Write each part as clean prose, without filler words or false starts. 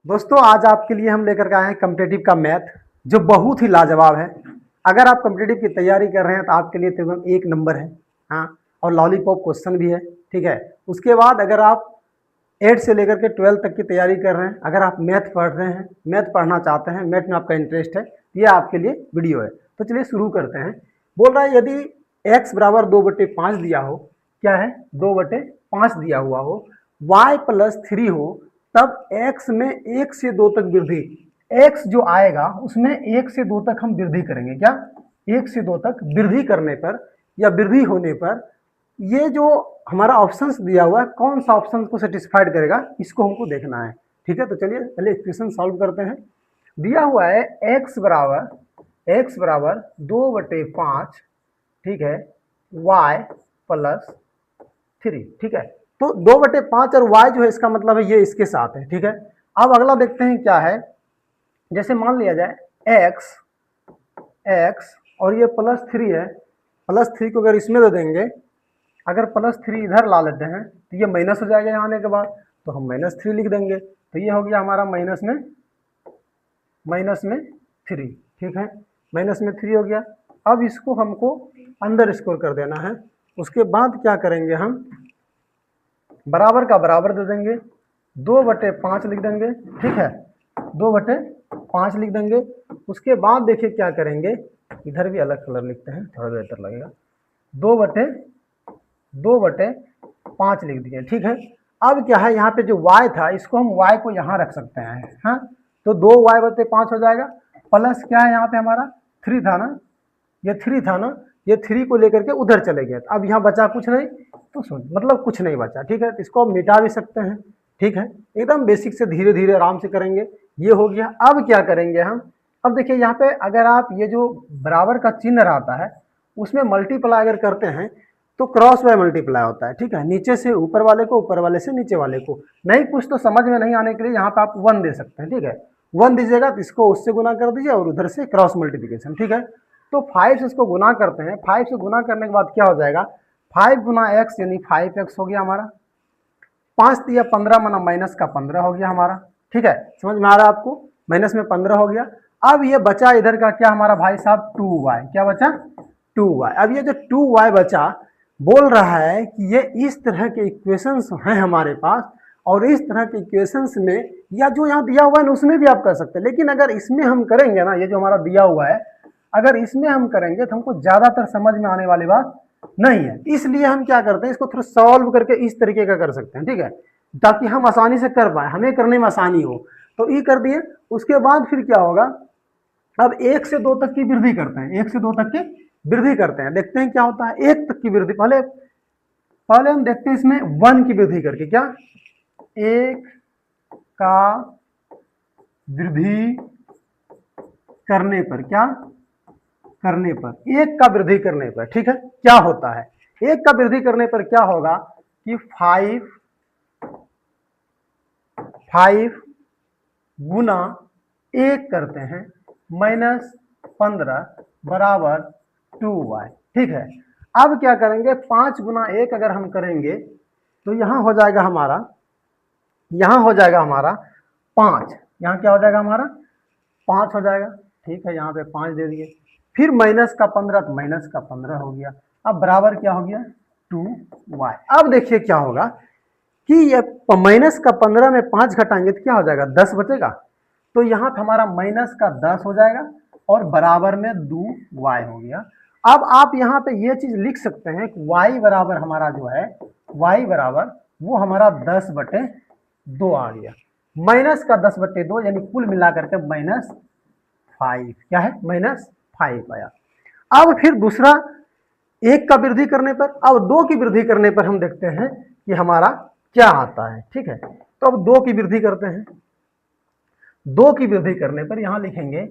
दोस्तों आज आपके लिए हम लेकर के आए हैं कॉम्पिटिटिव का मैथ जो बहुत ही लाजवाब है। अगर आप कॉम्पिटिटिव की तैयारी कर रहे हैं तो आपके लिए तो एकदम एक नंबर है। हाँ, और लॉलीपॉप क्वेश्चन भी है। ठीक है, उसके बाद अगर आप 8 से लेकर के 12 तक की तैयारी कर रहे हैं, अगर आप मैथ पढ़ रहे हैं, मैथ पढ़ना चाहते हैं, मैथ में आपका इंटरेस्ट है, ये आपके लिए वीडियो है। तो चलिए शुरू करते हैं। बोल रहा है यदि x बराबर 2/5 दिया हो, क्या है 2/5 दिया हुआ हो, y प्लस 3 हो, तब x में 1 से 2 तक वृद्धि, x जो आएगा उसमें 1 से 2 तक हम वृद्धि करेंगे। क्या 1 से 2 तक वृद्धि करने पर या वृद्धि होने पर ये जो हमारा ऑप्शंस दिया हुआ है कौन सा ऑप्शन को सेटिस्फाइड करेगा, इसको हमको देखना है। ठीक है, तो चलिए पहले इक्वेशन सॉल्व करते हैं। दिया हुआ है x बराबर 2/5, ठीक है, y प्लस 3। ठीक है, तो 2/5 और y जो है इसका मतलब है ये इसके साथ है। ठीक है, अब अगला देखते हैं क्या है। जैसे मान लिया जाए x और ये +3 है, +3 को अगर इसमें दे देंगे, अगर +3 इधर ला लेते हैं तो ये माइनस हो जाएगा यहाँ आने के बाद, तो हम -3 लिख देंगे। तो ये हो गया हमारा माइनस में 3। ठीक है, -3 हो गया। अब इसको हमको अंदर स्कोर कर देना है। उसके बाद क्या करेंगे, हम बराबर का बराबर दे देंगे, 2/5 लिख देंगे। ठीक है, 2/5 लिख देंगे। उसके बाद देखिए क्या करेंगे, इधर भी अलग कलर लिखते हैं, थोड़ा बेहतर लगेगा। 2/5 लिख दिए। ठीक है, अब क्या है, यहाँ पे जो y था इसको हम y को यहाँ रख सकते हैं। हाँ, तो 2y/5 हो जाएगा। प्लस क्या है यहाँ पे हमारा 3 था ना, ये 3 था ना, ये 3 को लेकर के उधर चले गए। अब यहाँ बचा कुछ नहीं, तो सुन मतलब कुछ नहीं बचा। ठीक है, तो इसको हम मिटा भी सकते हैं। ठीक है, एकदम बेसिक से धीरे धीरे आराम से करेंगे। ये हो गया। अब क्या करेंगे हम, अब देखिए यहाँ पे अगर आप ये जो बराबर का चिन्ह रहता है उसमें मल्टीप्लाई अगर करते हैं तो क्रॉस बाय मल्टीप्लाई होता है। ठीक है, नीचे से ऊपर वाले को, ऊपर वाले से नीचे वाले को। नहीं कुछ तो समझ में नहीं आने के लिए यहाँ पे आप 1 दे सकते हैं। ठीक है, 1 दीजिएगा तो इसको उससे गुना कर दीजिए और उधर से क्रॉस मल्टीप्लिकेशन। ठीक है, तो 5 से इसको गुना करते हैं। 5 से गुना करने के बाद क्या हो जाएगा, 5 गुना x यानी 5x हो गया हमारा। 5 दिया 15 माना माइनस का 15 हो गया हमारा। ठीक है, समझ में आ रहा है आपको, माइनस में 15 हो गया। अब ये बचा इधर का क्या हमारा भाई साहब, 2y। क्या बचा, 2y। अब ये जो 2y बचा, बोल रहा है कि ये इस तरह के इक्वेशंस हैं हमारे पास, और इस तरह के इक्वेशंस में या जो यहाँ दिया हुआ है ना उसमें भी आप कर सकते हैं, लेकिन अगर इसमें हम करेंगे ना, ये जो हमारा दिया हुआ है अगर इसमें हम करेंगे तो हमको ज्यादातर समझ में आने वाली बात नहीं है। इसलिए हम क्या करते हैं, इसको थोड़ा सॉल्व करके इस तरीके का कर सकते हैं। ठीक है, ताकि हम आसानी से कर पाए, हमें करने में आसानी हो। तो ये कर दिए। उसके बाद फिर क्या होगा, अब 1 से 2 तक की वृद्धि करते हैं। 1 से 2 तक की वृद्धि करते हैं, देखते हैं क्या होता है। 1 तक की वृद्धि पहले हम देखते हैं इसमें 1 की वृद्धि करके। क्या 1 का वृद्धि करने पर, क्या करने पर, 1 का वृद्धि करने पर, ठीक है, क्या होता है, 1 का वृद्धि करने पर क्या होगा कि 5 गुना 1 करते हैं -15 बराबर 2y। ठीक है, अब क्या करेंगे, 5 गुना 1 अगर हम करेंगे तो यहाँ हो जाएगा हमारा 5। यहाँ क्या हो जाएगा हमारा 5 हो जाएगा। ठीक है, यहाँ पे 5 दे दिए। फिर -15 तो -15 हो गया। अब बराबर क्या हो गया 2y। अब देखिए क्या होगा कि ये -15 में 5 घटाएंगे तो क्या हो जाएगा, 10 बचेगा। तो यहाँ पे हमारा -10 हो जाएगा और बराबर में 2y हो गया। अब आप यहाँ पे ये चीज लिख सकते हैं कि y बराबर हमारा जो है, y बराबर वो हमारा 10/2 आ गया। -10/2 यानी कुल मिलाकर के -5। क्या है, -5 आया। अब फिर दूसरा 1 का वृद्धि करने पर, अब 2 की वृद्धि करने पर हम देखते हैं कि हमारा क्या आता है। ठीक है, तो अब 2 की वृद्धि करते हैं। 2 की वृद्धि करने पर यहां लिखेंगे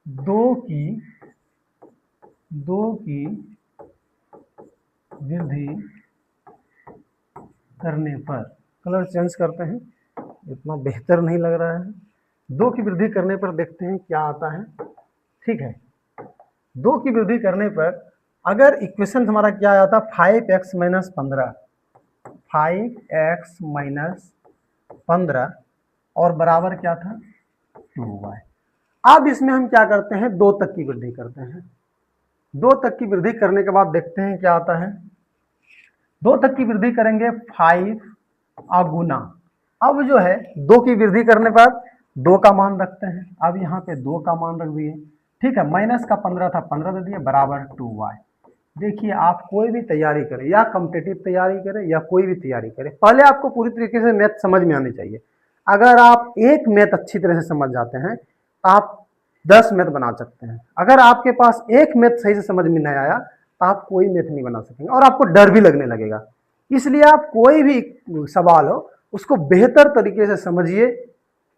2 की वृद्धि करने पर, कलर चेंज करते हैं, इतना बेहतर नहीं लग रहा है। 2 की वृद्धि करने पर देखते हैं क्या आता है। ठीक है, 2 की वृद्धि करने पर अगर इक्वेशन हमारा क्या आया था, 5x - 15, 5x - 15 और बराबर क्या था 2y। अब इसमें हम क्या करते हैं, 2 तक की वृद्धि करते हैं। 2 तक की वृद्धि करने के बाद देखते हैं क्या आता है। 2 तक की वृद्धि करेंगे 5 गुना। अब जो है 2 की वृद्धि करने पर 2 का मान रखते हैं। अब यहाँ पे 2 का मान रख दिए, ठीक है। माइनस का 15 था, 15 दे दिए, बराबर 2y। देखिए आप कोई भी तैयारी करें, या कॉम्पिटिटिव तैयारी करें या कोई भी तैयारी करें, पहले आपको पूरी तरीके से मैथ समझ में आनी चाहिए। अगर आप एक मैथ अच्छी तरह से समझ जाते हैं तो आप 10 मैथ बना सकते हैं। अगर आपके पास एक मैथ सही से समझ में नहीं आया तो आप कोई मैथ नहीं बना सकेंगे और आपको डर भी लगने लगेगा। इसलिए आप कोई भी सवाल हो उसको बेहतर तरीके से समझिए,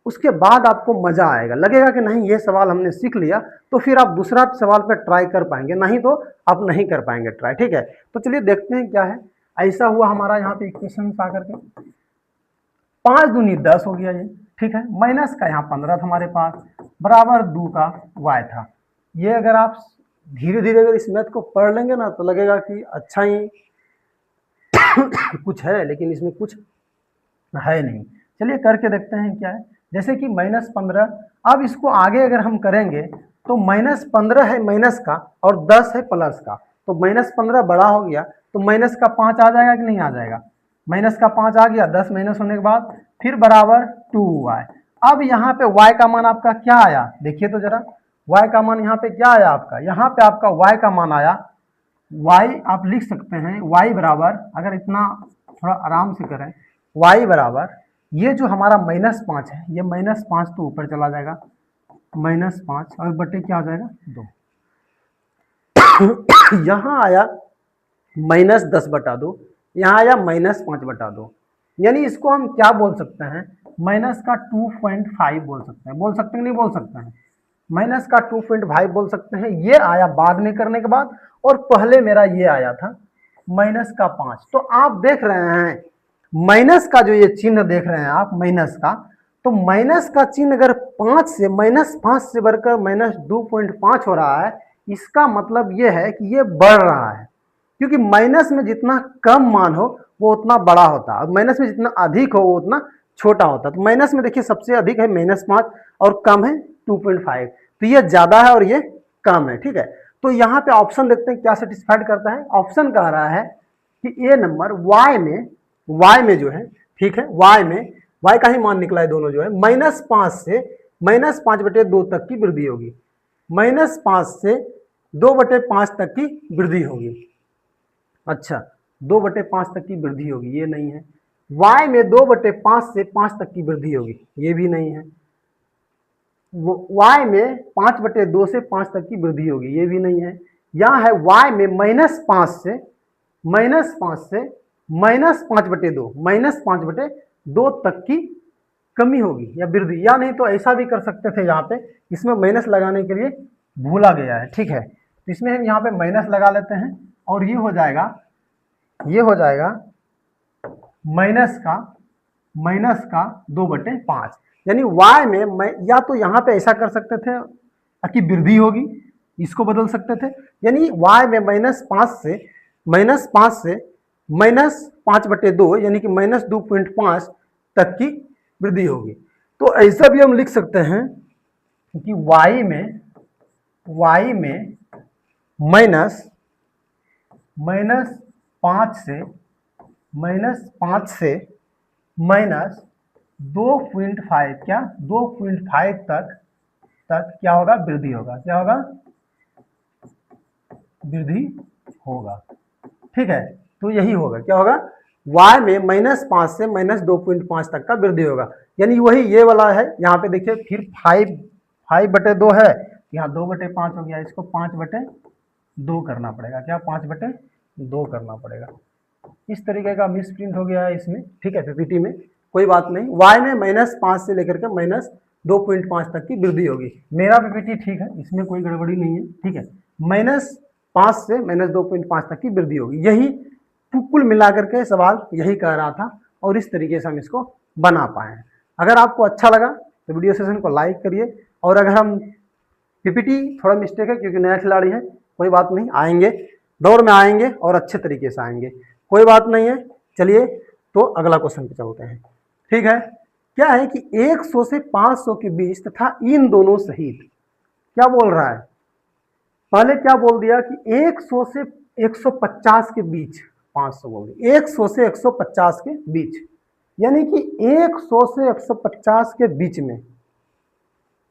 उसके बाद आपको मजा आएगा, लगेगा कि नहीं ये सवाल हमने सीख लिया, तो फिर आप दूसरा सवाल पर ट्राई कर पाएंगे, नहीं तो आप नहीं कर पाएंगे ट्राई, ठीक है। तो चलिए देखते हैं क्या है। ऐसा हुआ हमारा यहाँ पे इक्वेशन आकर के 5 दूनी 10 हो गया ये, ठीक है। माइनस का यहाँ 15 था हमारे पास, बराबर 2 का y था। ये अगर आप धीरे धीरे अगर इस मैथ को पढ़ लेंगे ना तो लगेगा कि अच्छा ही कुछ है, लेकिन इसमें कुछ है नहीं। चलिए करके देखते हैं क्या है। जैसे कि -15, अब इसको आगे अगर हम करेंगे तो -15 है माइनस का और 10 है प्लस का, तो -15 बड़ा हो गया तो माइनस का 5 आ जाएगा कि नहीं आ जाएगा। माइनस का 5 आ गया, 10 माइनस होने के बाद फिर बराबर 2y। अब यहाँ पे y का मान आपका क्या आया, देखिए तो जरा y का मान यहाँ पे क्या आया आपका, यहाँ पे आपका y का मान आया, y आप लिख सकते हैं y बराबर, अगर इतना थोड़ा आराम से करें, y बराबर ये जो हमारा -5 है, ये -5 तो ऊपर चला जाएगा, -5 और बटे क्या आ जाएगा 2। यहाँ आया -10/2, यहाँ आया -5/2, यानी इसको हम क्या बोल सकते हैं, माइनस का 2.5 बोल सकते हैं। बोल सकते हैं नहीं बोल सकते हैं, माइनस का 2.5 बोल सकते हैं। ये आया बाद में करने के बाद, और पहले मेरा ये आया था माइनस का 5। तो आप देख रहे हैं माइनस का जो ये चिन्ह देख रहे हैं आप, माइनस का, तो माइनस का चिन्ह अगर 5 से -5 से बढ़कर -2.5 हो रहा है, इसका मतलब ये है कि ये बढ़ रहा है, क्योंकि माइनस में जितना कम मान हो वो उतना बड़ा होता है और माइनस में जितना अधिक हो वो उतना छोटा होता है। तो माइनस में देखिए सबसे अधिक है -5 और कम है 2.5, तो ये ज्यादा है और ये कम है, ठीक है। तो यहाँ पे ऑप्शन देखते हैं क्या सेटिस्फाइड करता है। ऑप्शन कह रहा है कि ए नंबर y में जो है, ठीक है, y का ही मान निकला है, दोनों जो है -5 से -5/2 तक की वृद्धि होगी, -5 से 2/5 तक की वृद्धि होगी। अच्छा 2/5 तक की वृद्धि होगी, ये नहीं है। y में 2/5 से 5 तक की वृद्धि होगी, ये भी नहीं है। y में 5/2 से 5 तक की वृद्धि होगी, ये भी नहीं है। यहाँ है y में -5 से -5/2 तक की कमी होगी या वृद्धि, या नहीं तो ऐसा भी कर सकते थे, यहाँ पे इसमें माइनस लगाने के लिए भूला गया है, ठीक है। तो इसमें हम यहाँ पे माइनस लगा लेते हैं और ये हो जाएगा माइनस का 2/5, यानी y में या तो यहाँ पे ऐसा कर सकते थे कि वृद्धि होगी, इसको बदल सकते थे, यानी y में -5 से -5/2 यानी कि -2.5 तक की वृद्धि होगी। तो ऐसा भी हम लिख सकते हैं कि y में -5 से -2.5 क्या 2.5 तक क्या होगा, वृद्धि होगा, क्या होगा, वृद्धि होगा, ठीक है। तो यही होगा, क्या होगा, y में -5 से -2.5 तक का वृद्धि होगा, यानी वही ये वाला है। यहाँ पे देखिए फिर 5/2 है, यहाँ 2/5 हो गया, इसको 5/2 करना पड़ेगा, क्या 5/2 करना पड़ेगा। इस तरीके का मिस प्रिंट हो गया है इसमें, ठीक है, पीपीटी में, कोई बात नहीं। y में -5 से लेकर के -2.5 तक की वृद्धि होगी। मेरा पीपीटी ठीक है, इसमें कोई गड़बड़ी नहीं है, ठीक है। -5 से -2.5 तक की वृद्धि होगी, यही कुल मिलाकर के सवाल यही कह रहा था और इस तरीके से हम इसको बना पाए। अगर आपको अच्छा लगा तो वीडियो सेशन को लाइक करिए, और अगर हम पीपीटी थोड़ा मिस्टेक है क्योंकि नया खिलाड़ी है, कोई बात नहीं, आएंगे दौड़ में आएंगे और अच्छे तरीके से आएंगे, कोई बात नहीं है। चलिए तो अगला क्वेश्चन पे चलते हैं, ठीक है। क्या है कि 100 से 500 के बीच तथा इन दोनों सहित, क्या बोल रहा है, पहले क्या बोल दिया कि 100 से 150 के बीच, 500 बोल दिया, 100 से 150 के बीच, यानी कि 100 से 150 के बीच में,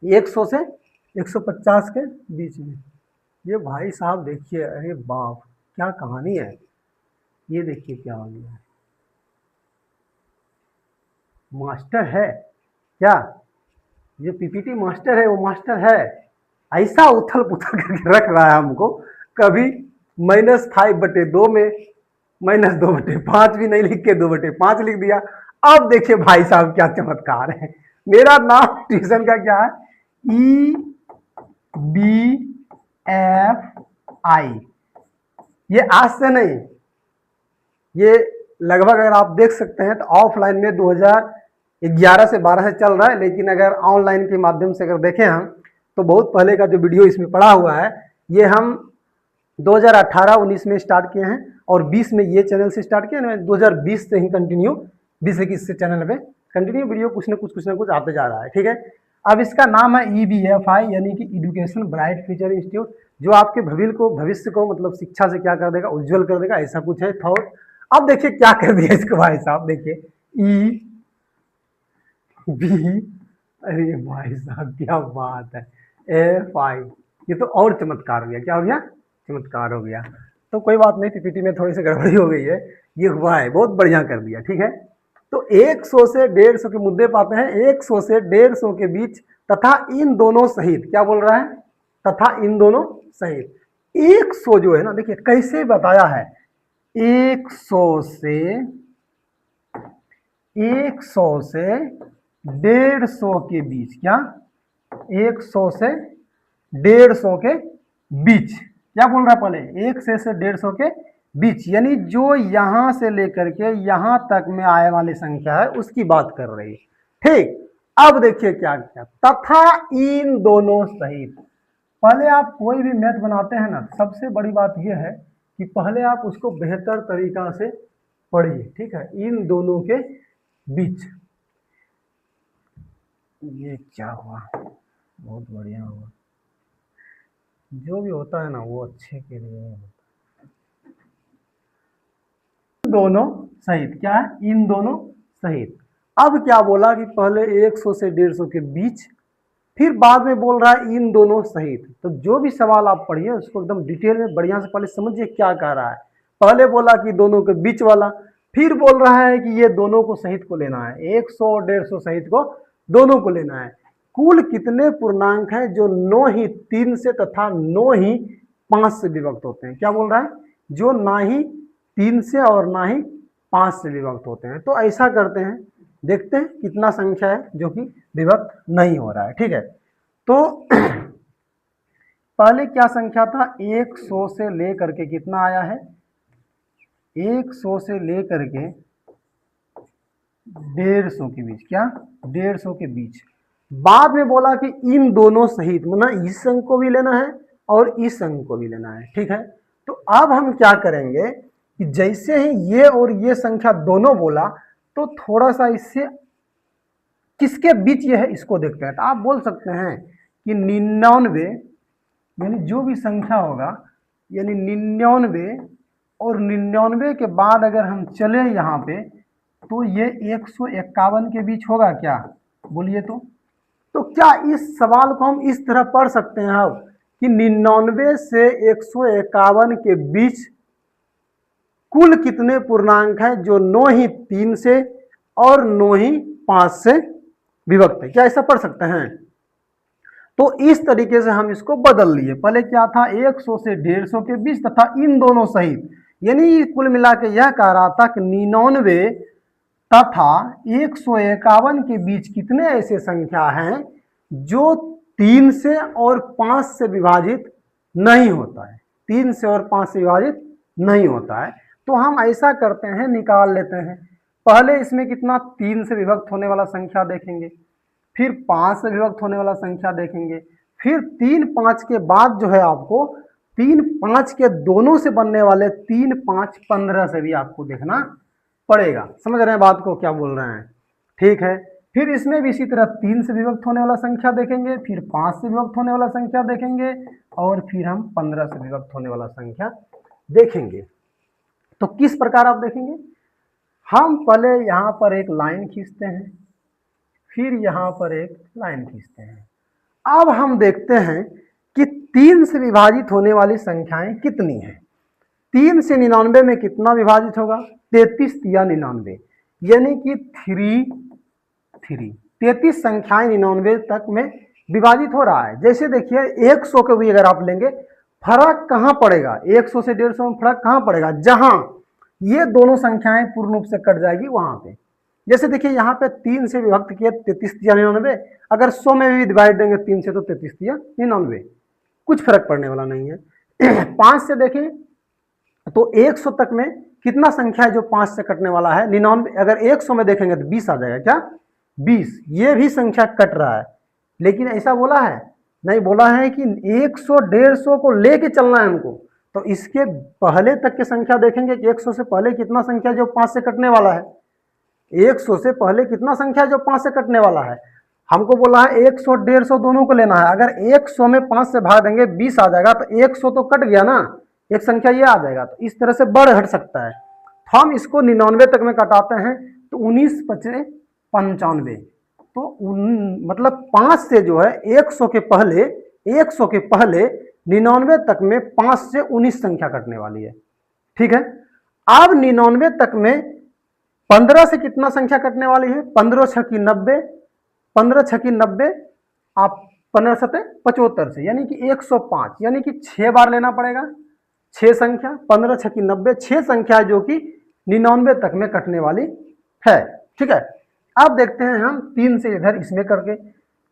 100 से 150 के बीच में, ये भाई साहब देखिए, अरे बाप क्या कहानी है, ये देखिए क्या हो गया है, मास्टर है क्या, जो पीपीटी मास्टर है वो मास्टर है, ऐसा उथल पुथल करके रख रहा है हमको, कभी -5/2 में -2/5 भी नहीं लिख के 2/5 लिख दिया। अब देखिए भाई साहब क्या चमत्कार है, मेरा नाम ट्यूशन का क्या है, EBFI, ये आज से नहीं, ये लगभग अगर आप देख सकते हैं तो ऑफलाइन में 2011 से 12 से चल रहा है, लेकिन अगर ऑनलाइन के माध्यम से अगर देखें हम तो बहुत पहले का जो वीडियो इसमें पड़ा हुआ है, ये हम 2018-19 में स्टार्ट किए हैं और 20 में ये चैनल से स्टार्ट किया, 2020 से ही कंटिन्यू 20-21 से चैनल पे कंटिन्यू वीडियो कुछ ना कुछ आते जा रहा है। ठीक है, अब इसका नाम है EBFI, यानी कि एजुकेशन ब्राइट फ्यूचर इंस्टीट्यूट, जो आपके भविष्य को मतलब शिक्षा से क्या कर देगा, उज्जवल कर देगा, ऐसा कुछ है थॉट। अब देखिए क्या कर दिया इसको भाई साहब, देखिए EB, अरे भाई साहब क्या बात है, FI, ये तो और चमत्कार हो गया, क्या हो गया, चमत्कार हो गया। तो कोई बात नहीं, पीपीटी में थोड़ी सी गड़बड़ी हो गई है, ये हुआ है, बहुत बढ़िया कर दिया। ठीक है, तो 100 से 150 के मुद्दे पाते हैं, 100 से 150 के बीच तथा इन दोनों सहित, क्या बोल रहा है, तथा इन दोनों सहित, 100 जो है ना, देखिए कैसे बताया है, 100 से 150 के बीच, क्या 100 से 150 के बीच, क्या बोल रहा है पहले, 100 से 150 के बीच, यानी जो यहां से लेकर के यहां तक में आने वाली संख्या है उसकी बात कर रही है। ठीक, अब देखिए क्या किया, तथा इन दोनों सहित, पहले आप कोई भी मैथ बनाते हैं ना, सबसे बड़ी बात यह है कि पहले आप उसको बेहतर तरीका से पढ़िए। ठीक है, इन दोनों के बीच, ये क्या हुआ, बहुत बढ़िया हुआ, जो भी होता है ना वो अच्छे के लिए होता है। दोनों सहित, क्या है, इन दोनों सहित। अब क्या बोला कि पहले 100 से 150 के बीच, फिर बाद में बोल रहा है इन दोनों सहित। तो जो भी सवाल आप पढ़िए उसको एकदम डिटेल में बढ़िया से पहले समझिए क्या कह रहा है। पहले बोला कि दोनों के बीच वाला, फिर बोल रहा है कि ये दोनों को सहित को लेना है, 100 और 150 सहित को दोनों को लेना है। कुल कितने पूर्णांक हैं जो 9 ही 3 से तथा 9 ही 5 से विभक्त होते हैं, क्या बोल रहा है, जो ना ही 3 से और ना ही 5 से विभक्त होते हैं। तो ऐसा करते हैं, देखते हैं कितना संख्या है जो कि विभक्त नहीं हो रहा है। ठीक है, तो पहले क्या संख्या था, 100 से लेकर के कितना आया है, 100 से लेकर के 150 के बीच, क्या 150 के बीच। बाद में बोला कि इन दोनों सहित, मतलब इस अंक को भी लेना है और इस अंक को भी लेना है। ठीक है, तो अब हम क्या करेंगे कि जैसे ही ये और ये संख्या दोनों बोला तो थोड़ा सा इससे किसके बीच ये है इसको देखते हैं। तो आप बोल सकते हैं कि 99, यानी जो भी संख्या होगा, यानी 99 और 99 के बाद अगर हम चले यहाँ पे तो ये 151 के बीच होगा क्या, बोलिए तो क्या इस सवाल को हम इस तरह पढ़ सकते हैं अब कि 99 से 151 के बीच कुल कितने पूर्णांक हैं जो 9 ही 3 से और 9 ही 5 से विभक्त है, क्या ऐसा पढ़ सकते हैं। तो इस तरीके से हम इसको बदल लिए। पहले क्या था, 100 से 150 के बीच तथा इन दोनों सहित, यानी कुल मिला के यह कह रहा था कि 99 तथा 151 के बीच कितने ऐसे संख्या हैं जो 3 से और 5 से विभाजित नहीं होता है, 3 से और 5 से विभाजित नहीं होता है। तो हम ऐसा करते हैं, निकाल लेते हैं। पहले इसमें कितना, 3 से विभक्त होने वाला संख्या देखेंगे, फिर 5 से विभक्त होने वाला संख्या देखेंगे, फिर 3 5 के बाद जो है आपको 3 5 के दोनों से बनने वाले 3 5 15 से भी आपको देखना पड़ेगा। समझ रहे हैं बात को, क्या बोल रहे हैं। ठीक है, फिर इसमें भी इसी तरह 3 से विभक्त होने वाला संख्या देखेंगे, फिर 5 से विभक्त होने वाला संख्या देखेंगे, और फिर हम 15 से विभक्त होने वाला संख्या देखेंगे। तो किस प्रकार आप देखेंगे, हम पहले यहाँ पर एक लाइन खींचते हैं, फिर यहाँ पर एक लाइन खींचते हैं। अब हम देखते हैं कि 3 से विभाजित होने वाली संख्याएं कितनी हैं। 3 से 99 में कितना विभाजित होगा, 33 या 99, यानी कि 33 संख्याएं 99 तक में विभाजित हो रहा है। जैसे देखिए 100 के भी अगर आप लेंगे, फर्क कहां पड़ेगा, 100 से 150 में फर्क कहां पड़ेगा, जहां ये दोनों संख्याएं पूर्ण रूप से कट जाएगी वहां पे। जैसे देखिए यहाँ पे 3 से विभक्त किया 33 या 99, अगर 100 में भी डिवाइड देंगे 3 से तो 33 या 99, कुछ फर्क पड़ने वाला नहीं है। 5 से देखें तो 100 तक में कितना संख्या है जो 5 से कटने वाला है, 99। अगर 100 में देखेंगे तो 20 आ जाएगा, क्या 20, ये भी संख्या कट रहा है। लेकिन ऐसा बोला है नहीं, बोला है कि 100 150 को लेके चलना है हमको। तो इसके पहले तक की संख्या देखेंगे कि 100 से पहले कितना संख्या जो 5 से कटने वाला है, 100 से पहले कितना संख्या जो 5 से कटने वाला है। हमको बोला है 100 150 दोनों को लेना है। अगर 100 में 5 से भाग देंगे 20 आ जाएगा, तो 100 तो कट गया ना, एक संख्या ये आ जाएगा। तो इस तरह से बढ़ घट सकता है। तो हम इसको 99 तक में कटाते हैं, तो 19 5 95, तो मतलब 5 से जो है 100 के पहले 99 तक में 5 से 19 संख्या कटने वाली है। ठीक है, अब 99 तक में 15 से कितना संख्या कटने वाली है, 15 छकी 90, 15 छकी 90, आप 15 सते 75 से, यानी कि 105, यानी कि 6 बार लेना पड़ेगा, 6 संख्या, 15 छकी 90, 6 संख्या जो कि 99 तक में कटने वाली है। ठीक है, अब देखते हैं हम 3 से इधर इसमें करके,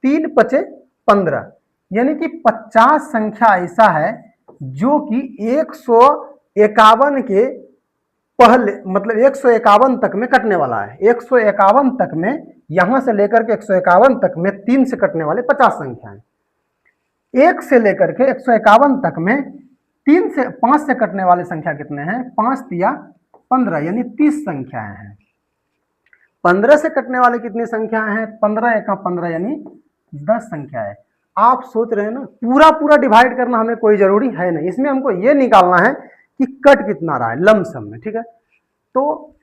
3 5 15, यानी कि 50 संख्या ऐसा है जो कि 151 के पहले, मतलब 151 तक में कटने वाला है। 151 तक में, यहां से लेकर के 151 तक में 3 से कटने वाले 50 संख्याएं, 1 से लेकर के 151 तक में 3 से 5 से कटने वाले संख्या कितने हैं, 5 तिया 15, यानी 30 संख्याएं हैं। 15 से कटने वाले कितनी संख्याएं हैं, 15 एका 15, यानी 10 संख्या है। आप सोच रहे हैं ना, पूरा पूरा डिवाइड करना हमें कोई जरूरी है नहीं, इसमें हमको ये निकालना है कि कट कितना रहा है लमसम में। ठीक है, तो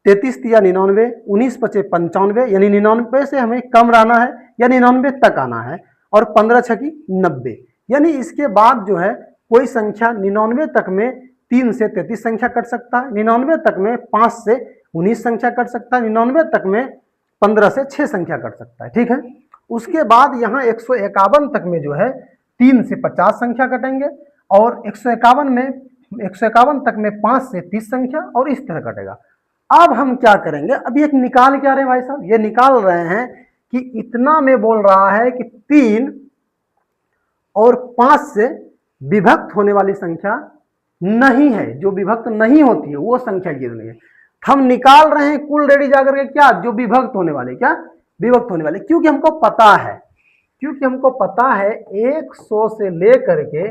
33 या 99, 19 5 95, यानी 99 से हमें कम रहना है या 99 तक आना है, और 15 छकी 90, यानी इसके बाद जो है कोई संख्या 99 तक में 3 से 33 संख्या कट सकता है, 99 तक में 5 से 19 संख्या कट सकता है, 99 तक में 15 से 6 संख्या कट सकता है। ठीक है, उसके बाद यहाँ 151 तक में जो है 3 से 50 संख्या कटेंगे, और 151 तक में 5 से 30 संख्या, और इस तरह कटेगा। अब हम क्या करेंगे, अभी एक निकाल क्या रहे हैं भाई साहब, ये निकाल रहे हैं कि इतना में बोल रहा है कि 3 और 5 से विभक्त होने वाली संख्या नहीं है, जो विभक्त नहीं होती है वो संख्या गिरनी है। हम निकाल रहे हैं कुल रेडी जाकर के, क्या जो विभक्त होने वाले, क्या विभक्त होने वाले, क्योंकि हमको पता है 100 से लेकर के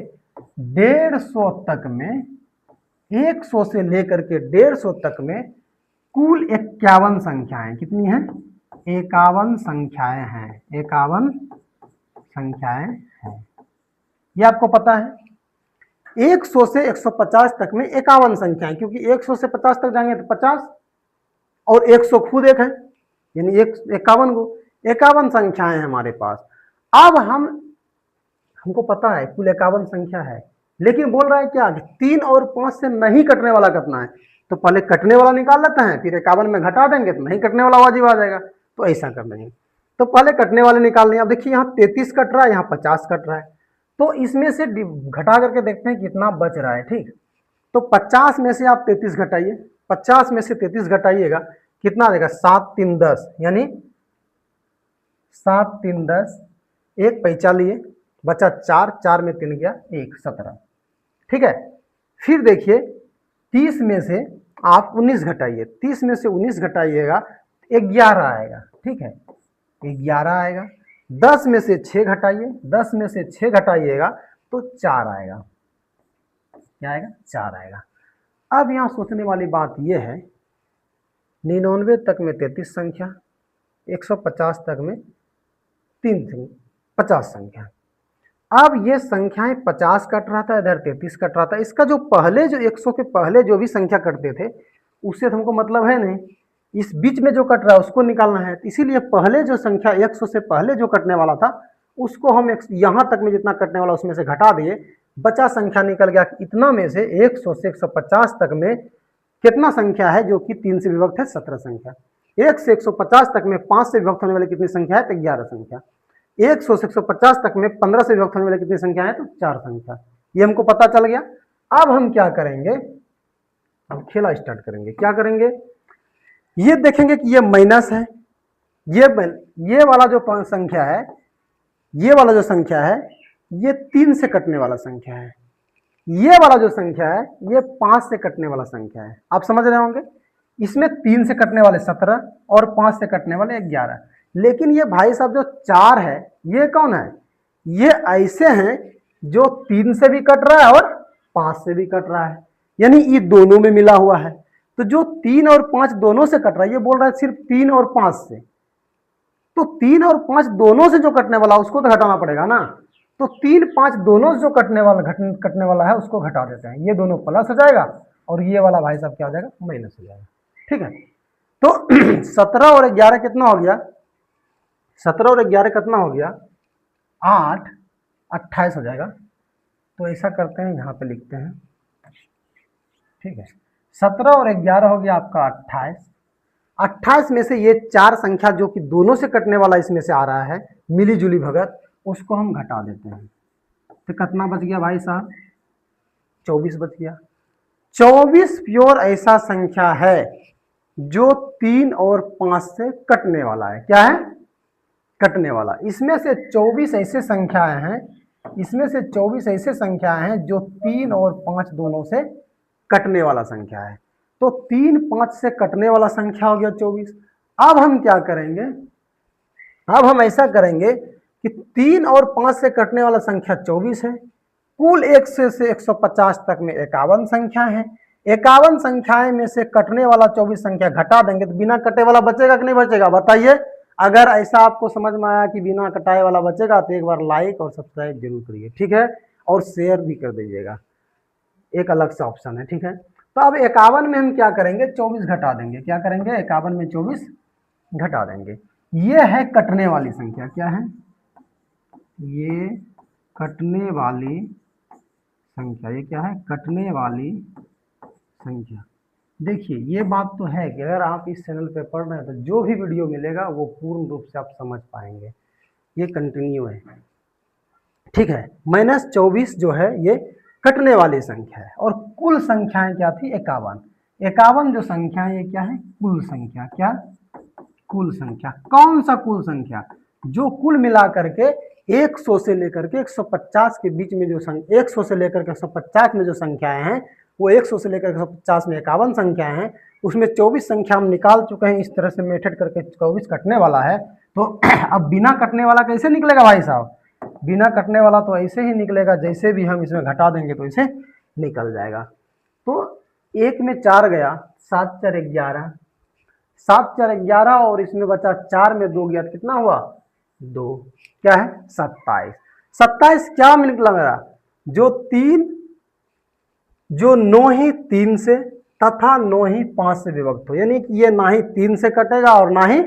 150 तक में, 100 से लेकर के 150 तक में कुल 51 संख्याएं कितनी हैं, 51 संख्याएं हैं, 51 संख्याएं हैं, ये आपको पता है। 100 से 150 तक में 51 संख्याएं, क्योंकि 100 से 50 तक जाएंगे तो 50, और 100 खुद एक है, यानी 51 को 51 संख्याएं हैं हमारे पास। अब हमको पता है कुल 51 संख्या है, लेकिन बोल रहा है क्या, 3 और 5 से नहीं कटने वाला कितना है, तो पहले कटने वाला निकाल लेते हैं, फिर 51 में घटा देंगे तो नहीं कटने वाला वाजिब आ जाएगा। तो ऐसा कर लेंगे, तो पहले कटने वाले निकाल लें। अब देखिए यहाँ 33 कट रहा है, यहाँ 50 कट रहा है, तो इसमें से घटा करके देखते हैं कितना बच रहा है। ठीक, तो 50 में से आप 33 घटाइए, 50 में से 33 घटाइएगा, कितना आ जाएगा, 7 3 10, यानी 7 3 10, एक पैसा लिए, बचा 4, 4 में 3 गया 1, 17। ठीक है, फिर देखिए 30 में से आप 19 घटाइए, 30 में से 19 घटाइएगा 11 आएगा। ठीक है, 11 आएगा। 10 में से 6 घटाइए, 10 में से 6 घटाइएगा तो 4 आएगा। क्या आएगा, 4 आएगा। अब यहाँ सोचने वाली बात यह है, 99 तक में 33 संख्या, 150 तक में 50 संख्या। अब ये संख्याएं 50 कट रहा था, इधर 33 कट रहा था। इसका जो पहले जो 100 के पहले जो भी संख्या कटते थे उससे तो हमको मतलब है नहीं, इस बीच में जो कट रहा है उसको निकालना है। इसीलिए पहले जो संख्या 100 से पहले जो कटने वाला था उसको हम यहाँ तक में जितना कटने वाला उसमें से घटा दिए, बचा संख्या निकल गया। इतना में से 100 से 150 तक में कितना संख्या है जो कि 3 से विभक्त है? 17 संख्या। 1 से 150 तक में 5 से विभक्त होने वाली कितनी संख्या है? तो 11 संख्या। 100 से 150 तक में 15 से विभक्त होने वाली कितनी संख्या है? तो 4 संख्या। ये हमको पता चल गया। अब हम क्या करेंगे, हम खेला स्टार्ट करेंगे। क्या करेंगे, ये देखेंगे कि ये माइनस है, ये वाला जो संख्या है, ये वाला जो संख्या है ये 3 से कटने वाला संख्या है। ये वाला जो संख्या है ये 5 से कटने वाला संख्या है। आप समझ रहे होंगे, इसमें 3 से कटने वाले 17 और 5 से कटने वाले 11। लेकिन ये भाई साहब जो 4 है ये कौन है? ये ऐसे हैं जो 3 से भी कट रहा है और 5 से भी कट रहा है, यानी ये दोनों में मिला हुआ है। तो जो 3 और 5 दोनों से कट रहा है, ये बोल रहा है सिर्फ 3 और 5 से, तो 3 और 5 दोनों से जो कटने वाला उसको तो घटाना पड़ेगा ना। तो 3 5 दोनों से जो कटने वाला है उसको घटा देते हैं। ये दोनों प्लस हो जाएगा और ये वाला भाई साहब क्या हो जाएगा? माइनस हो जाएगा। ठीक है, तो 17 और 11 कितना हो गया? 17 और 11 कितना हो गया? 8, 28 हो जाएगा। तो ऐसा करते हैं, यहाँ पे लिखते हैं। ठीक है, 17 और 11 हो गया आपका 28। 28 में से ये 4 संख्या जो कि दोनों से कटने वाला इसमें से आ रहा है, मिली जुली भगत, उसको हम घटा देते हैं। तो कितना बच गया भाई साहब? 24 बच गया। 24 प्योर ऐसा संख्या है जो 3 और 5 से कटने वाला है। क्या है? कटने वाला। इसमें से 24 ऐसे संख्याएं हैं, इसमें से 24 ऐसे संख्याएं हैं जो 3 और 5 दोनों से कटने वाला संख्या है। तो 3 5 से कटने वाला संख्या हो गया 24। अब हम क्या करेंगे, अब हम ऐसा करेंगे कि 3 और 5 से कटने वाला संख्या 24 है। कुल 1 से 150 तक में 51 संख्या है। 51 संख्याएं में से कटने वाला 24 संख्या घटा देंगे तो बिना कटे वाला बचेगा कि नहीं बचेगा? बताइए। अगर ऐसा आपको समझ में आया कि बिना कटाए वाला बचेगा तो एक बार लाइक और सब्सक्राइब जरूर करिए। ठीक है, और शेयर भी कर दीजिएगा, एक अलग से ऑप्शन है। ठीक है, तो अब 51 में हम क्या करेंगे? 24 घटा देंगे। क्या करेंगे? 51 में 24 घटा देंगे। ये है कटने वाली संख्या। क्या है? ये कटने वाली संख्या। ये क्या है? कटने वाली संख्या। देखिए, ये बात तो है कि अगर आप इस चैनल पे पढ़ रहे हैं तो जो भी वीडियो मिलेगा वो पूर्ण रूप से आप समझ पाएंगे। ये कंटिन्यू है। ठीक है, -24 जो है ये कटने वाली संख्या है। और कुल संख्याएं क्या थी? 51। 51 जो संख्या है ये क्या है? कुल संख्या। क्या? कुल संख्या। कौन सा कुल संख्या? जो कुल मिला करके 100 से लेकर के 150 के बीच में जो 100 से लेकर के 150 में जो संख्याएं हैं, वो 100 से लेकर के 150 में 51 संख्याएं हैं। उसमें 24 संख्या हम निकाल चुके हैं। इस तरह से मेथड करके 24 कटने वाला है। तो अब बिना कटने वाला कैसे निकलेगा भाई साहब? बिना कटने वाला तो ऐसे ही निकलेगा, जैसे भी हम इसमें घटा देंगे तो इसे निकल जाएगा। तो 1 में 4 गया, 7 4 11, 7 4 11 और इसमें बचा 4 में 2 गया, कितना हुआ? 2। क्या है? 27। 27 क्या निकला मेरा? जो 9 ही 3 से तथा 9 ही 5 से विभक्त हो, यानी कि ये ना ही 3 से कटेगा और ना ही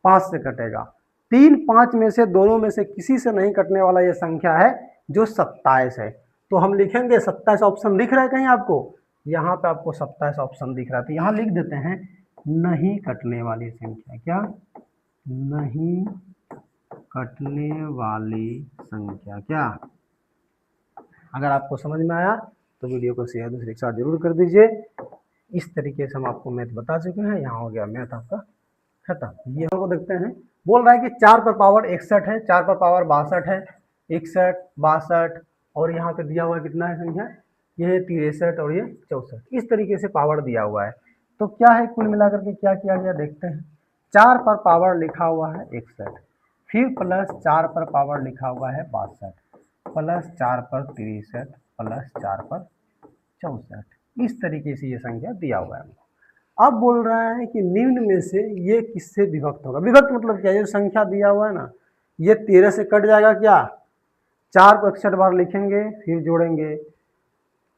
5 से कटेगा। 3 5 में से दोनों में से किसी से नहीं कटने वाला ये संख्या है जो 27 है। तो हम लिखेंगे 27 ऑप्शन दिख रहा है कहीं आपको? यहाँ पे आपको 27 ऑप्शन दिख रहा है, तो यहाँ लिख देते हैं नहीं कटने वाली संख्या। क्या? नहीं कटने वाली संख्या। क्या? अगर आपको समझ में आया तो वीडियो को शेयर दूसरे के साथ जरूर कर दीजिए। इस तरीके से हम आपको मैथ बता चुके हैं। यहाँ हो गया मैथ आपका खत्म। ये हमको देखते हैं, बोल रहा है कि 4 पर पावर 61 है, 4 पर पावर 62 है, 61 62 और यहाँ पे दिया हुआ है कितना है संख्या? ये 63 और ये 64। इस तरीके से पावर दिया हुआ है। तो क्या है, कुल मिलाकर के क्या किया गया देखते हैं। 4 पर पावर लिखा हुआ है 61, फिर प्लस 4 पर पावर लिखा हुआ है 62, प्लस 4 पर 63, प्लस 4 पर 64। इस तरीके से ये संख्या दिया हुआ है। अब बोल रहा है कि निम्न में से ये किससे विभक्त होगा। विभक्त मतलब क्या, ये संख्या दिया हुआ है ना, ये 13 से कट जाएगा क्या, 4 को 61 बार लिखेंगे फिर जोड़ेंगे,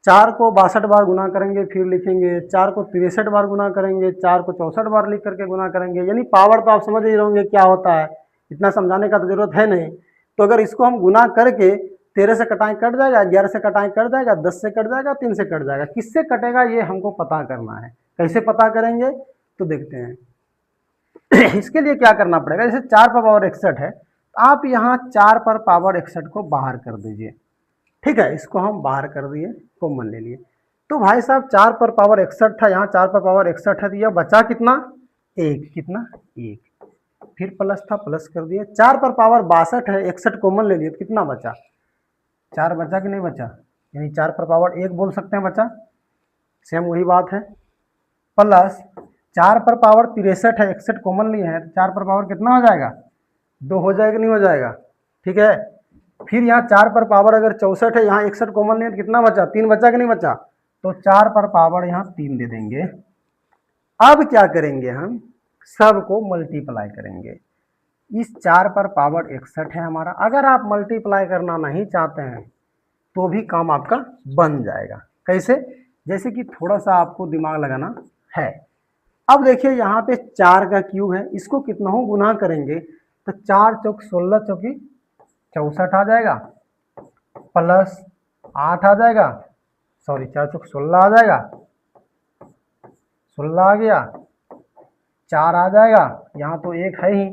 4 को 62 बार गुना करेंगे फिर लिखेंगे, 4 को 63 बार गुना करेंगे, 4 को 64 बार लिख करके गुना करेंगे। यानी पावर तो आप समझ ही रहोगे क्या होता है, इतना समझाने का तो जरूरत है नहीं। तो अगर इसको हम गुना करके 13 से कटाएं कट जाएगा, 11 से कटाएं कट जाएगा, 10 से कट जाएगा, 3 से कट जाएगा, किससे कटेगा ये हमको पता करना है। कैसे पता करेंगे तो देखते हैं। इसके लिए क्या करना पड़ेगा, जैसे 4 पर पावर 61 है, आप यहाँ 4 पर पावर 61 को बाहर कर दीजिए। ठीक है, इसको हम बाहर कर दिए, कॉमन ले लिए। तो भाई साहब 4 पर पावर 61 था, यहाँ 4 पर पावर 61 है, तो यह बचा कितना, 1, कितना 1, फिर प्लस था प्लस कर दिए। 4 पर पावर 62 है, 61 कॉमन ले लिए, तो कितना बचा, 4 बचा कि नहीं बचा, यानी 4 पर पावर 1 बोल सकते हैं बचा, सेम वही बात है। प्लस 4 पर पावर 63 है, 61 कॉमन लिए हैं, तो 4 पर पावर कितना हो जाएगा, 2 हो जाएगा नहीं हो जाएगा। ठीक है, फिर यहाँ 4 पर पावर अगर 64 है, यहाँ 61 कॉमन लिए तो कितना बचा, 3 बचा कि नहीं बचा, तो 4 पर पावर यहाँ 3 दे देंगे। अब क्या करेंगे, हम सबको मल्टीप्लाई करेंगे। इस 4 पर पावर 61 है हमारा, अगर आप मल्टीप्लाई करना नहीं चाहते हैं तो भी काम आपका बन जाएगा। कैसे, जैसे कि थोड़ा सा आपको दिमाग लगाना है। अब देखिए यहाँ पे 4 का क्यूब है, इसको कितना हो गुना करेंगे तो 4 चौक 16 चौकी 64 आ जाएगा, प्लस 8 आ जाएगा, सॉरी 4 चौक 16 आ जाएगा, 16 आ गया, 4 आ जाएगा, यहाँ तो 1 है ही।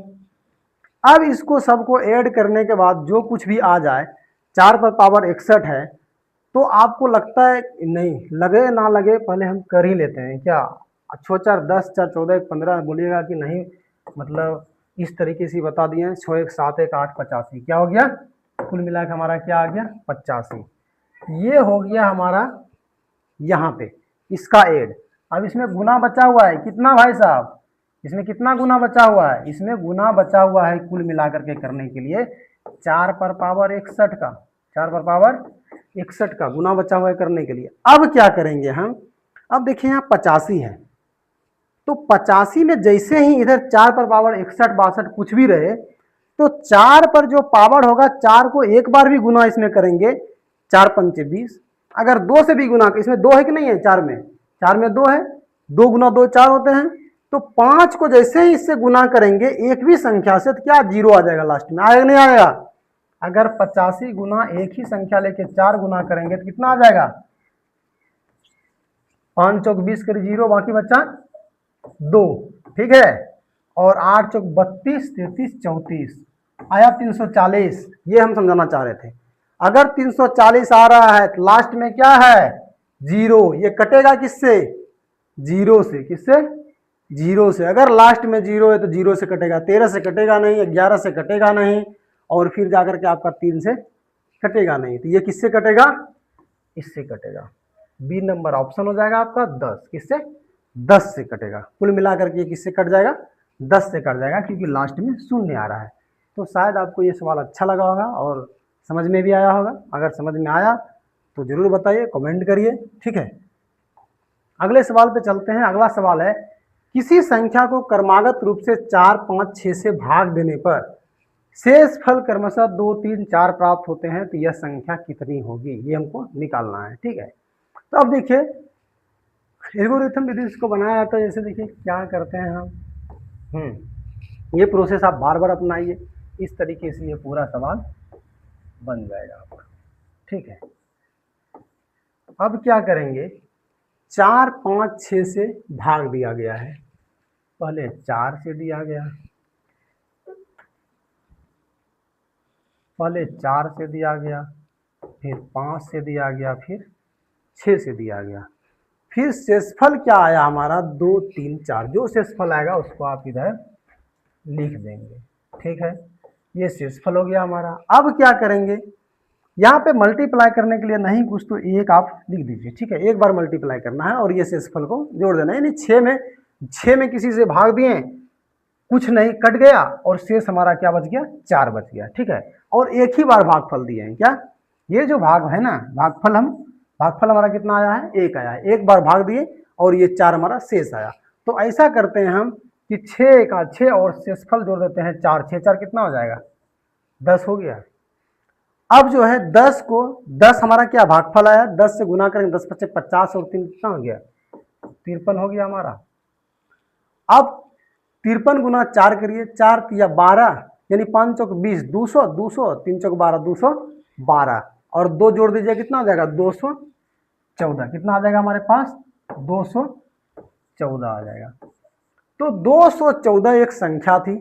अब इसको सबको ऐड करने के बाद जो कुछ भी आ जाए, 4 पर पावर 61 है, तो आपको लगता है नहीं, लगे ना लगे पहले हम कर ही लेते हैं क्या, 6 4 10 4 14 1 15 बोलिएगा कि नहीं, मतलब इस तरीके से बता दिए, 6 1 7 1 8 85, क्या हो गया, कुल मिला के हमारा क्या आ गया 85। ये हो गया हमारा यहाँ पे इसका ऐड। अब इसमें गुना बचा हुआ है कितना भाई साहब, इसमें कितना गुना बचा हुआ है, इसमें गुना बचा हुआ है कुल मिलाकर के करने के लिए 4 पर पावर 61 का, 4 पर पावर 61 का गुना बचा हुआ है करने के लिए। अब क्या करेंगे हम, अब देखिए यहाँ 85 है, तो 85 में जैसे ही इधर 4 पर पावर 61 62 कुछ भी रहे, तो 4 पर जो पावर होगा 4 को एक बार भी गुना इसमें करेंगे, 4 पंचे 20, अगर 2 से भी गुना, इसमें 2 है कि नहीं है, 4 में 2 है, 2 गुना 2 4 होते हैं, तो 5 को जैसे ही इससे गुना करेंगे एक भी संख्या से, तो क्या 0 आ जाएगा लास्ट में, आएगा नहीं आएगा। अगर 85 गुना एक ही संख्या लेके 4 गुना करेंगे तो कितना आ जाएगा, 5 चौक 20 करी 0, बाकी बचा 2, ठीक है, और 8 चौक 32 33 34 आया 340। ये हम समझाना चाह रहे थे, अगर 340 आ रहा है तो लास्ट में क्या है 0, ये कटेगा किससे, 0 से, किससे 0 से। अगर लास्ट में 0 है तो 0 से कटेगा, 13 से कटेगा नहीं, 11 से कटेगा नहीं, और फिर जाकर के आपका 3 से कटेगा नहीं, तो ये किससे कटेगा, इससे कटेगा। बी नंबर ऑप्शन हो जाएगा आपका 10, किससे 10 से कटेगा। कुल मिलाकर के किससे कट जाएगा, 10 से कट जाएगा, क्योंकि लास्ट में शून्य आ रहा है। तो शायद आपको ये सवाल अच्छा लगा होगा और समझ में भी आया होगा। अगर समझ में आया तो जरूर बताइए, कमेंट करिए, ठीक है। अगले सवाल पे चलते हैं। अगला सवाल है, किसी संख्या को क्रमागत रूप से 4 5 6 से भाग देने पर शेष फल क्रमशः 2 3 4 प्राप्त होते हैं, तो यह संख्या कितनी होगी, ये हमको निकालना है, ठीक है। तो अब देखिए एल्गोरिथम विधि इसको बनाया जाता है, जैसे देखिए क्या करते हैं हम, ये प्रोसेस आप बार बार अपनाइए, इस तरीके से ये पूरा सवाल बन जाएगा आपका, ठीक है। अब क्या करेंगे, 4 5 6 से भाग दिया गया है, पहले 4 से दिया गया, पहले 4 से दिया गया, फिर 5 से दिया गया, फिर 6 से दिया गया, फिर शेषफल क्या आया हमारा 2 3 4, जो शेषफल आएगा उसको आप इधर लिख देंगे, ठीक है। ये शेषफल हो गया हमारा। अब क्या करेंगे, यहाँ पे मल्टीप्लाई करने के लिए नहीं कुछ तो एक आप लिख दीजिए, ठीक है, एक बार मल्टीप्लाई करना है और ये शेषफल को जोड़ देना है। यानी 6 में किसी से भाग दिए, कुछ नहीं कट गया, और शेष हमारा क्या बच गया 4 बच गया, ठीक है। और एक ही बार भागफल दिए हैं, क्या ये जो भाग है ना, भागफल हमारा कितना आया है 1 आया है, एक बार भाग दिए और ये 4 हमारा शेष आया। तो ऐसा करते हैं हम कि 6 का 6 और शेषफल जोड़ देते हैं 4, 6 4 कितना हो जाएगा 10 हो गया। अब जो है 10 को 10 हमारा क्या भागफल आया, 10 से गुना करेंगे 10 पच्चे 50 और 3 कितना हो गया 53 हो गया हमारा। अब 53 गुना 4 करिए, 4 तिया 12 यानी 5 चौक 20, 200 200 3 चौक 12 212 और 2 जोड़ दीजिए कितना हो जाएगा 214, कितना आ जाएगा हमारे पास 214 आ जाएगा। तो 214 एक संख्या थी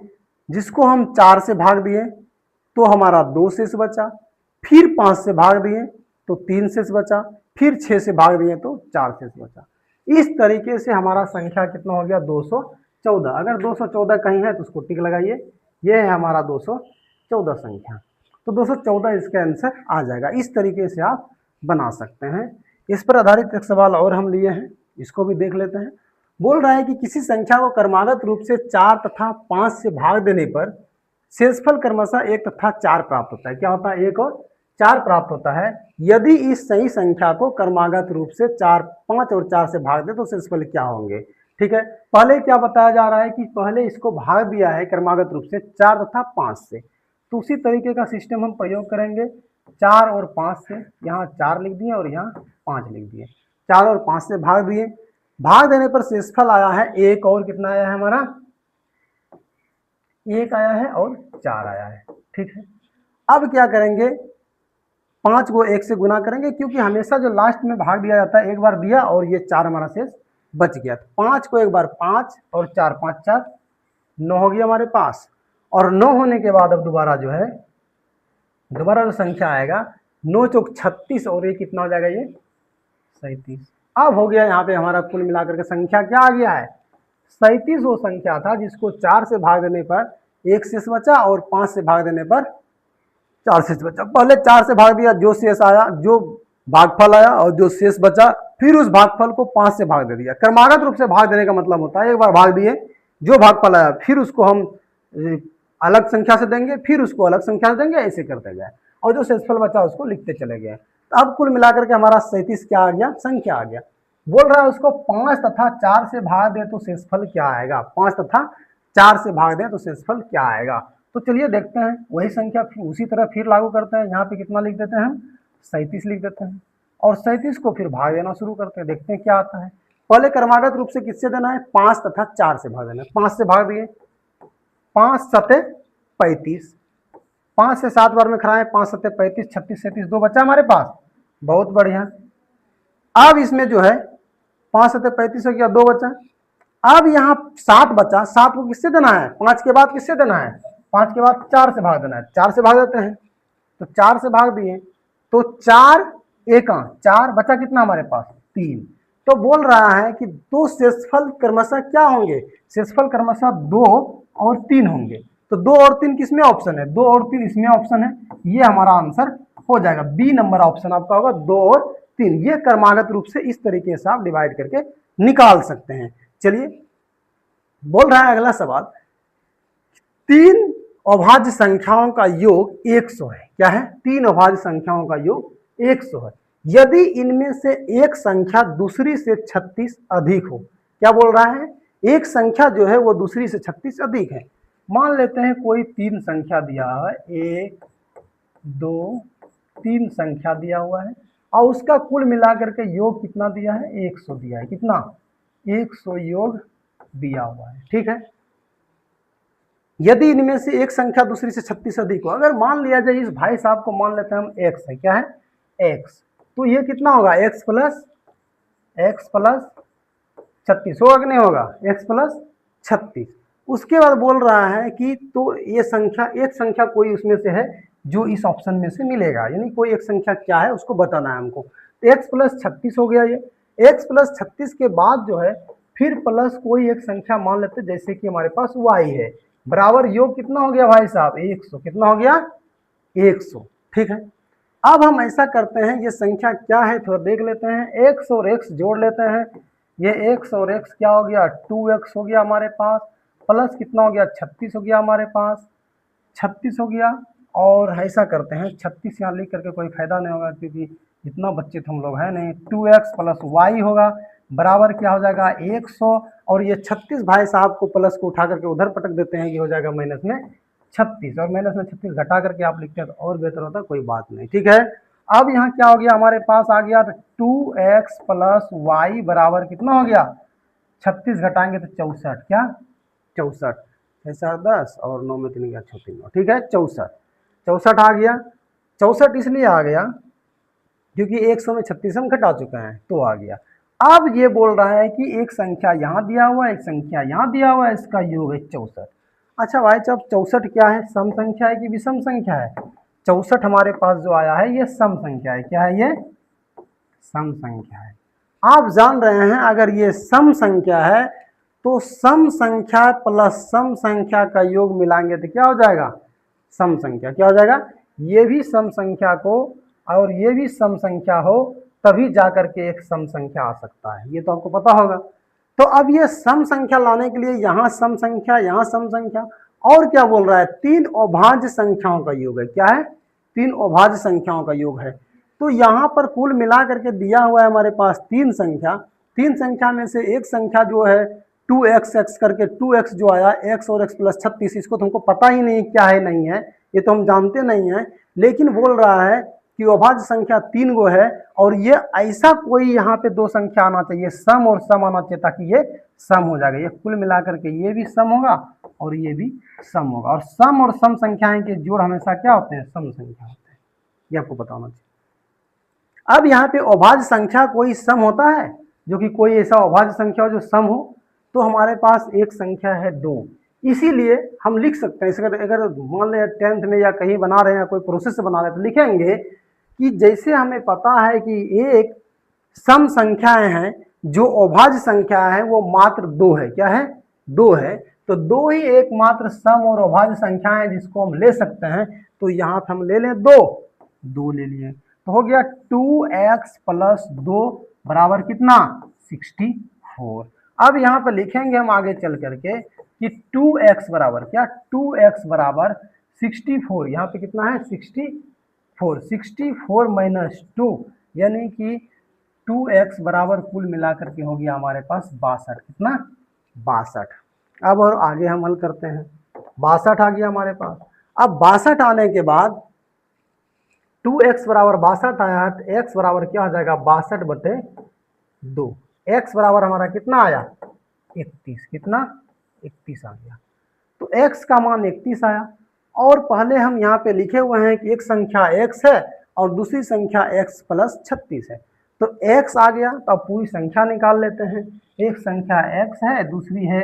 जिसको हम 4 से भाग दिए तो हमारा 2 शेष बचा, फिर 5 से भाग दिए तो 3 शेष बचा, फिर 6 से भाग दिए तो 4 शेष बचा। इस तरीके से हमारा संख्या कितना हो गया 214। अगर 214 कहीं है तो उसको टिक लगाइए, ये है हमारा 214 संख्या। तो 214 इसका आंसर आ जाएगा। इस तरीके से आप बना सकते हैं। इस पर आधारित एक सवाल और हम लिए हैं, इसको भी देख लेते हैं। बोल रहा है कि किसी संख्या को क्रमागत रूप से 4 तथा 5 से भाग देने पर शेषफल क्रमशः 1 तथा 4 प्राप्त होता है। क्या होता है 1 और 4 प्राप्त होता है। यदि इस सही संख्या को क्रमागत रूप से 4 5 और 4 से भाग दे तो शेषफल क्या होंगे। ठीक है, पहले क्या बताया जा रहा है कि पहले इसको भाग दिया है क्रमागत रूप से 4 तथा 5 से, तो उसी तरीके का सिस्टम हम प्रयोग करेंगे। 4 और 5 से, यहाँ 4 लिख दिए और यहाँ 5 लिख दिए, 4 और 5 से भाग दिए, भाग देने पर शेषफल आया है 1 और कितना आया है हमारा 1 आया है और 4 आया है। ठीक है, अब क्या करेंगे 5 को 1 से गुना करेंगे, क्योंकि हमेशा जो लास्ट में भाग दिया जाता है एक बार दिया और ये 4 हमारा शेष बच गया। 5 को एक बार 5 और 4 5 4 9 हो गया हमारे पास। और 9 होने के बाद अब दोबारा जो है दोबारा जो संख्या आएगा 9 चौक 36 और ये कितना हो जाएगा ये 37। अब हो गया यहाँ पे हमारा कुल मिलाकर के संख्या क्या आ गया है 37। वो संख्या था जिसको 4 से भाग देने पर 1 शेष बचा और 5 से भाग देने पर 4 शेष बचा। पहले 4 से भाग दिया, जो शेष आया, जो भागफल आया और जो शेष बचा, फिर उस भागफल को 5 से भाग दे दिया। क्रमागत रूप से भाग देने का मतलब होता है एक बार भाग दिए, जो भागफल आया फिर उसको हम अलग संख्या से देंगे, फिर उसको अलग संख्या से देंगे, ऐसे करते गए और जो शेषफल बचा उसको लिखते चले गए। तो अब कुल मिलाकर के हमारा 37 क्या आ गया संख्या आ गया। बोल रहा है उसको 5 तथा 4 से भाग दे तो शेषफल क्या आएगा, 5 तथा 4 से भाग दे तो शेषफल क्या आएगा। तो चलिए देखते हैं, वही संख्या उसी तरह फिर लागू करते हैं। यहाँ पे कितना लिख देते हैं हम 37 लिख देते हैं और 37 को फिर भाग देना शुरू करते हैं, देखते हैं क्या आता है। पहले क्रमागत रूप से किससे देना है 5 तथा 4 से भाग देना है। 5 से भाग दिए, 5 सते 35, 5 से 7 बार में खराए, 5 सते 35, 36 37 2 बचा हमारे पास, बहुत बढ़िया। अब इसमें जो है 5 सते 35 हो गया, 2 बचा। अब यहाँ 7 बचा, 7 को किससे देना है 5 के बाद किससे देना है 5 के बाद 4 से भाग देना है। 4 से भाग देते हैं तो 4 से भाग दिए तो 4 एका 4 बचा, कितना हमारे पास 3। तो बोल रहा है कि दो शेषफल क्रमशः क्या होंगे, शेषफल क्रमशः 2 और 3 होंगे। तो 2 और 3 किसमें ऑप्शन है, 2 और 3 इसमें ऑप्शन है, ये हमारा आंसर हो जाएगा। बी नंबर ऑप्शन आपका होगा 2 और 3। ये क्रमागत रूप से इस तरीके से आप डिवाइड करके निकाल सकते हैं। चलिए बोल रहा है अगला सवाल, 3 अभाज्य संख्याओं का योग 100 है। क्या है 3 अभाज्य संख्याओं का योग 100 है यदि इनमें से एक संख्या दूसरी से 36 अधिक हो। क्या बोल रहा है, एक संख्या जो है वो दूसरी से 36 अधिक है। मान लेते हैं कोई 3 संख्या दिया है, 1 2 3 संख्या दिया हुआ है और उसका कुल मिलाकर के योग कितना दिया है 100 दिया है। कितना 100 योग दिया हुआ है। ठीक है, यदि इनमें से एक संख्या दूसरी से 36 अधिक हो, अगर मान लिया जाए इस भाई साहब को मान लेते हैं हम x है, क्या है x, तो ये कितना होगा x प्लस 36 होगा कि नहीं होगा, x प्लस 36। उसके बाद बोल रहा है कि तो ये संख्या एक संख्या कोई उसमें से है जो इस ऑप्शन में से मिलेगा, यानी कोई एक संख्या क्या है उसको बताना है हमको। तो x प्लस 36 हो गया, ये x प्लस 36 के बाद जो है फिर प्लस कोई एक संख्या मान लेते जैसे कि हमारे पास y है, बराबर योग कितना हो गया भाई साहब 100, कितना हो गया 100। ठीक है, अब हम ऐसा करते हैं, ये संख्या क्या है थोड़ा देख लेते हैं, x और x जोड़ लेते हैं। ये x और x क्या हो गया 2x हो गया हमारे पास, प्लस कितना हो गया 36 हो गया हमारे पास, 36 हो गया। और ऐसा करते हैं 36 यहाँ लिख करके कोई फायदा नहीं होगा क्योंकि इतना बच्चे तो हम लोग हैं नहीं, 2x प्लस y होगा बराबर क्या हो जाएगा 100, और ये 36 भाई साहब को प्लस को उठा करके उधर पटक देते हैं, ये हो जाएगा माइनस में 36, और माइनस में 36 घटा करके आप लिखते हैं तो और बेहतर होता, कोई बात नहीं, ठीक है। अब यहाँ क्या हो गया, हमारे पास आ गया 2x प्लस वाई बराबर कितना हो गया, 36 घटाएंगे तो 64, क्या 64, 10 और 9 में 3 गया 9, ठीक है 64, 64 आ गया। 64 इसलिए आ गया क्योंकि 100 में 36 हम घटा चुके हैं तो आ गया। अब ये बोल रहा है कि एक संख्या यहाँ दिया हुआ है, एक संख्या यहाँ दिया हुआ है, इसका योग है 64। अच्छा भाई साहब 64 क्या है, सम संख्या है कि विषम संख्या है? 64 हमारे पास जो आया है ये सम संख्या है, क्या है ये, सम संख्या है। आप जान रहे हैं अगर ये सम संख्या है तो सम संख्या प्लस सम संख्या का योग मिलाएंगे तो क्या हो जाएगा, सम संख्या, क्या हो जाएगा, ये भी सम संख्या को और ये भी सम संख्या हो तभी जाकर के एक सम संख्या आ सकता है, ये तो आपको पता होगा। तो अब ये सम संख्या लाने के लिए यहाँ सम संख्या, यहाँ सम संख्या, और क्या बोल रहा है, 3 अभाज्य संख्याओं का योग है, क्या है, 3 अभाज्य संख्याओं का योग है। तो यहाँ पर कुल मिला करके दिया हुआ है हमारे पास 3 संख्या, 3 संख्या में से एक संख्या जो है 2x करके 2x जो आया, x और x प्लस 36, इसको तो हमको पता ही नहीं क्या है नहीं है, ये तो हम जानते नहीं है, लेकिन बोल रहा है कि अभाज्य संख्या 3 गो है और ये ऐसा कोई यहाँ पे 2 संख्या आना चाहिए, सम और सम आना चाहिए ताकि ये सम हो जाएगा। ये कुल मिलाकर के ये भी सम होगा और ये भी सम होगा, और सम और सम संख्याएं के जोड़ हमेशा क्या होते हैं, सम संख्या होते हैं, ये आपको पता होना चाहिए। अब यहाँ पे अभाज्य संख्या कोई सम होता है, जो कि कोई ऐसा अभाज्य संख्या हो जो सम हो, तो हमारे पास एक संख्या है 2, इसीलिए हम लिख सकते हैं, अगर मान लें 10th में या कहीं बना रहे हैं, कोई प्रोसेस बना रहे हैं तो लिखेंगे कि जैसे हमें पता है कि एक सम संख्याएं हैं, जो अभाज्य संख्या है वो मात्र 2 है, क्या है, 2 है, तो 2 ही एकमात्र सम और अभाज्य संख्याएं जिसको हम ले सकते हैं, तो यहाँ पे हम ले लें 2 ले लिए, तो हो गया 2x प्लस 2 बराबर कितना, 64। अब यहाँ पर लिखेंगे हम आगे चल करके कि 2x बराबर क्या, 2x बराबर 64, यहाँ पे कितना है 64, 64 माइनस 2 यानी कि 2x बराबर कुल मिलाकर के हो गया हमारे पास 62, कितना 62। अब और आगे हम हल करते हैं, 62 आ गया हमारे पास। अब 62 आने के बाद 2x बराबर 62 आया तो x बराबर क्या हो जाएगा, 62/2, x बराबर हमारा कितना आया 31, कितना 31 आ गया, तो x का मान 31 आया। और पहले हम यहाँ पे लिखे हुए हैं कि एक संख्या x है और दूसरी संख्या x प्लस 36 है, तो x आ गया, तो अब पूरी संख्या निकाल लेते हैं। एक संख्या x है, दूसरी है,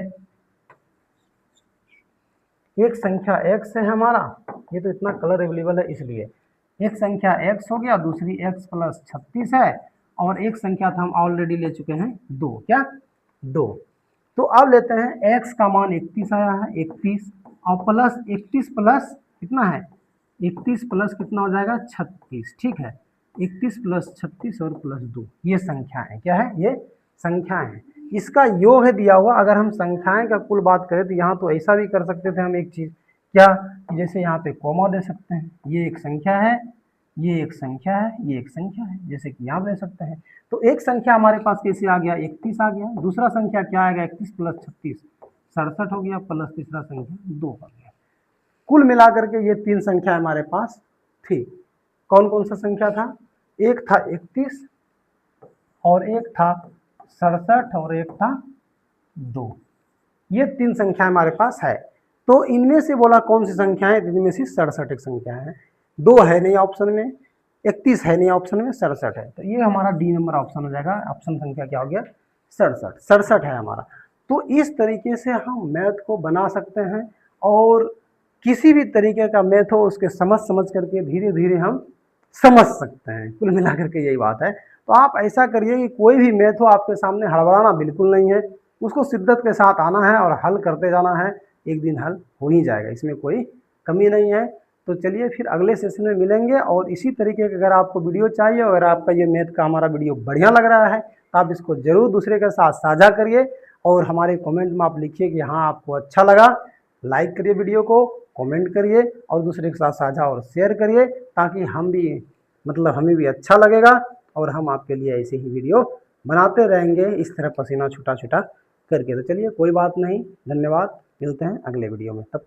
एक संख्या x है हमारा, ये तो इतना कलर अवेलेबल है इसलिए, एक संख्या x हो गया, दूसरी x प्लस 36 है, और एक संख्या था हम ऑलरेडी ले चुके हैं 2, क्या 2। तो अब लेते हैं x का मान 31 आया है, 31 और प्लस 31 प्लस कितना है, 31 प्लस कितना हो जाएगा 36, ठीक है, 31 प्लस 36 और प्लस 2, ये संख्या है, क्या है, ये संख्या है, इसका योग है दिया हुआ। अगर हम संख्याएं का कुल बात करें तो यहाँ तो ऐसा भी कर सकते थे हम एक चीज़, क्या, जैसे यहाँ पे कॉमा दे सकते हैं, ये एक संख्या है, ये एक संख्या है, ये एक संख्या है, जैसे कि यहाँ दे सकते हैं। तो एक संख्या हमारे पास कैसे आ गया, 31 आ गया, दूसरा संख्या क्या आएगा 31 प्लस 36 67 हो गया, प्लस तीसरा संख्या 2 हो गया। कुल मिलाकर के ये 3 संख्या हमारे पास थी। कौन कौन सा संख्या था, एक था 31 और एक था 67 और एक था 2, ये 3 संख्या हमारे पास है। तो इनमें से बोला कौन सी संख्या है, इनमें से 67 एक संख्या है, 2 है नहीं ऑप्शन में, 31 है नहीं ऑप्शन में, 67 है, तो ये हमारा डी नंबर ऑप्शन हो जाएगा। ऑप्शन संख्या क्या हो गया 67 है हमारा। तो इस तरीके से हम मैथ को बना सकते हैं, और किसी भी तरीके का मैथ हो उसके समझ करके धीरे धीरे हम समझ सकते हैं, कुल मिलाकर के यही बात है। तो आप ऐसा करिए कि कोई भी मैथ हो आपके सामने हड़बड़ाना बिल्कुल नहीं है, उसको शिद्दत के साथ आना है और हल करते जाना है, एक दिन हल हो ही जाएगा, इसमें कोई कमी नहीं है। तो चलिए फिर अगले सेशन में मिलेंगे, और इसी तरीके के अगर आपको वीडियो चाहिए, अगर आपका ये मैथ का हमारा वीडियो बढ़िया लग रहा है तो आप इसको ज़रूर दूसरे के साथ साझा करिए, और हमारे कमेंट में आप लिखिए कि हाँ आपको अच्छा लगा, लाइक करिए वीडियो को, कमेंट करिए और दूसरे के साथ साझा और शेयर करिए, ताकि हम भी हमें भी अच्छा लगेगा और हम आपके लिए ऐसे ही वीडियो बनाते रहेंगे इस तरह पसीना छूटा छूटा करके। तो चलिए कोई बात नहीं, धन्यवाद, मिलते हैं अगले वीडियो में। तब